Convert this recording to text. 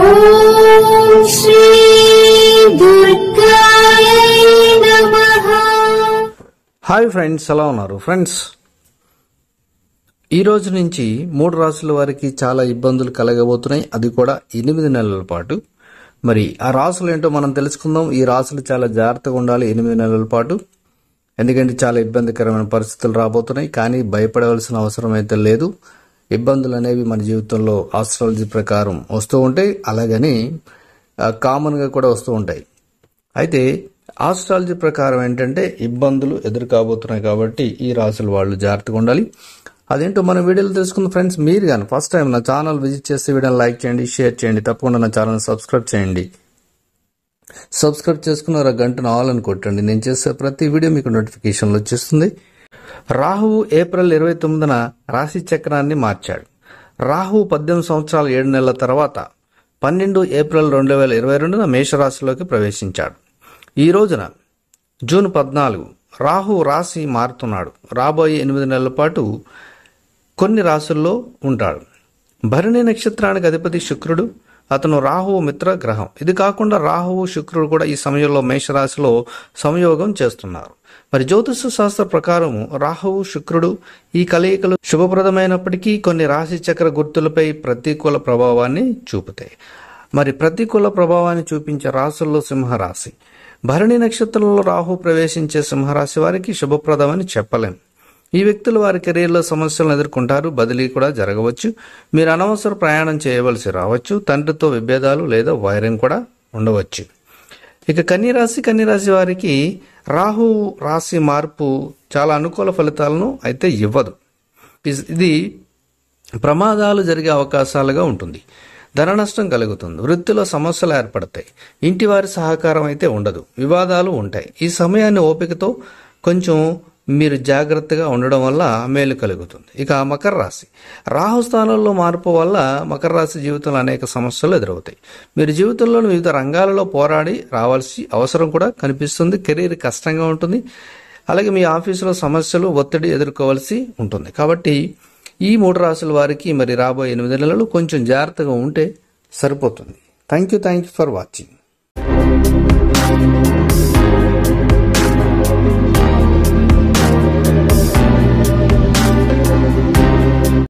ఓం శ్రీ దుర్గాయ నమః. Hi friends, ఎలా ఉన్నారు ఫ్రెండ్స్? ఈ రోజు నుంచి 3 రాశుల వారికి చాలా ఇబ్బందులు కలగబోతున్నాయి, అది కూడా 8 నెలల పాటు. మరి ఆ రాశులు ఏంటో మనం తెలుసుకుందాం. ఈ రాశులు చాలా జాగ్రత్తగా ఉండాలి 8 నెలల పాటు, ఎందుకంటే చాలా ఇబ్బందికరమైన పరిస్థితులు రాబోతున్నాయి. కానీ భయపడవలసిన అవసరం అయితే లేదు. ఇబ్బందులు అనేవి మన జీవితంలో ఆస్ట్రాలజీ ప్రకారం వస్తూ ఉంటాయి, అలాగని కామన్గా కూడా వస్తూ ఉంటాయి. అయితే ఆస్ట్రాలజీ ప్రకారం ఏంటంటే ఇబ్బందులు ఎదురు కాబోతున్నాయి, కాబట్టి ఈ రాశుల వాళ్ళు జాగ్రత్తగా ఉండాలి. అదేంటో మన వీడియోలో తెలుసుకుందాం ఫ్రెండ్స్. మీరు కానీ ఫస్ట్ టైం నా ఛానల్ విజిట్ చేస్తే వీడియోని లైక్ చేయండి, షేర్ చేయండి, తప్పకుండా నా ఛానల్ సబ్స్క్రైబ్ చేయండి. సబ్స్క్రైబ్ చేసుకున్న గంటను ఆల్ అని కొట్టండి. నేను చేసే ప్రతి వీడియో మీకు నోటిఫికేషన్లు వచ్చేస్తుంది. రాహువు ఏప్రిల్ 29న రాశి చక్రాన్ని మార్చాడు. రాహువు 18 సంవత్సరాలు 7 నెలల తర్వాత 12 ఏప్రిల్ 2022న మేషరాశిలోకి ప్రవేశించాడు. ఈ రోజున జూన్ 14 రాహు రాశి మారుతున్నాడు. రాబోయే 8 నెలల పాటు కొన్ని రాశుల్లో ఉంటాడు. భరణి నక్షత్రానికి అధిపతి శుక్రుడు, అతను రాహువు మిత్ర గ్రహం. ఇది కాకుండా రాహువు శుక్రుడు కూడా ఈ సమయంలో మేషరాశిలో సంయోగం చేస్తున్నారు. మరి జ్యోతిష శాస్త్ర ప్రకారం రాహువు శుక్రుడు ఈ కలయికలు శుభప్రదమైనప్పటికీ కొన్ని రాశి చక్ర గుర్తులపై ప్రతికూల ప్రభావాన్ని చూపుతాయి. మరి ప్రతికూల ప్రభావాన్ని చూపించే రాశుల్లో సింహరాశి. భరణి నక్షత్రంలో రాహు ప్రవేశించే సింహరాశి వారికి శుభప్రదమని చెప్పలేం. ఈ వ్యక్తులు వారి కెరీర్లో సమస్యలను ఎదుర్కొంటారు, బదిలీ కూడా జరగవచ్చు, మీరు అనవసర ప్రయాణం చేయవలసి రావచ్చు, తండ్రితో విభేదాలు లేదా వైరం కూడా ఉండవచ్చు. ఇక కన్యరాశి వారికి రాహు రాశి మార్పు చాలా అనుకూల ఫలితాలను అయితే ఇవ్వదు. ఇది ప్రమాదాలు జరిగే అవకాశాలుగా ఉంటుంది. ధన నష్టం కలుగుతుంది, వృత్తిలో సమస్యలు ఏర్పడతాయి, ఇంటి వారి సహకారం అయితే ఉండదు, వివాదాలు ఉంటాయి. ఈ సమయాన్ని ఓపికతో కొంచెం మీరు జాగ్రత్తగా ఉండడం వల్ల మేలు కలుగుతుంది. ఇక మకర రాశి. రాహు స్థానంలో మార్పు వల్ల మకర రాశి జీవితంలో అనేక సమస్యలు ఎదురవుతాయి. మీరు జీవితంలోని వివిధ రంగాలలో పోరాడి రావాల్సి అవసరం కూడా కనిపిస్తుంది. కెరీర్ కష్టంగా ఉంటుంది, అలాగే మీ ఆఫీసులో సమస్యలు, ఒత్తిడి ఎదుర్కోవాల్సి ఉంటుంది. కాబట్టి ఈ 3 రాశుల వారికి మరి రాబోయే 8 నెలలు కొంచెం జాగ్రత్తగా ఉంటే సరిపోతుంది. Thank you for watching.